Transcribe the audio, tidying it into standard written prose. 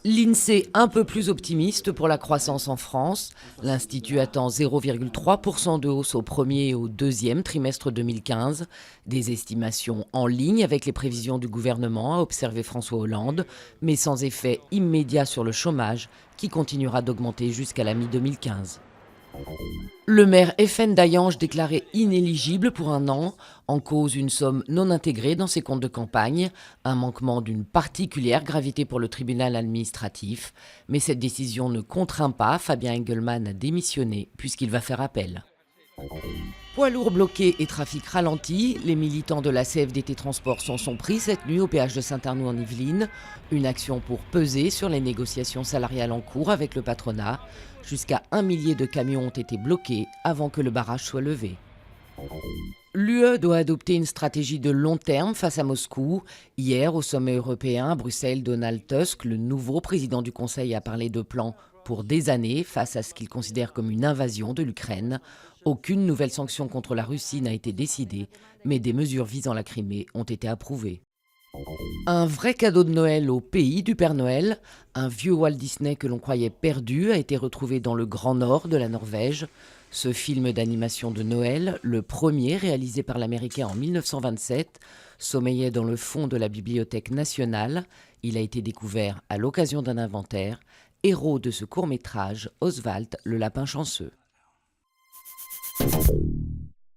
L'INSEE un peu plus optimiste pour la croissance en France. L'Institut attend 0,3% de hausse au premier et au deuxième trimestre 2015. Des estimations en ligne avec les prévisions du gouvernement, a observé François Hollande, mais sans effet immédiat sur le chômage, qui continuera d'augmenter jusqu'à la mi-2015. Le maire FN d'Ayange déclaré inéligible pour un an, en cause une somme non intégrée dans ses comptes de campagne, un manquement d'une particulière gravité pour le tribunal administratif. Mais cette décision ne contraint pas Fabien Engelmann à démissionner puisqu'il va faire appel. Poids lourds bloqués et trafic ralenti, les militants de la CFDT Transport s'en sont pris cette nuit au péage de Saint-Arnoux en Yvelines. Une action pour peser sur les négociations salariales en cours avec le patronat. Jusqu'à 1 millier de camions ont été bloqués avant que le barrage soit levé. L'UE doit adopter une stratégie de long terme face à Moscou. Hier, au sommet européen à Bruxelles, Donald Tusk, le nouveau président du Conseil, a parlé de plans pour des années face à ce qu'il considère comme une invasion de l'Ukraine. Aucune nouvelle sanction contre la Russie n'a été décidée, mais des mesures visant la Crimée ont été approuvées. Un vrai cadeau de Noël au pays du Père Noël. Un vieux Walt Disney que l'on croyait perdu a été retrouvé dans le Grand Nord de la Norvège. Ce film d'animation de Noël, le premier réalisé par l'Américain en 1927, sommeillait dans le fond de la Bibliothèque nationale. Il a été découvert à l'occasion d'un inventaire. Héros de ce court-métrage, Oswald le lapin chanceux.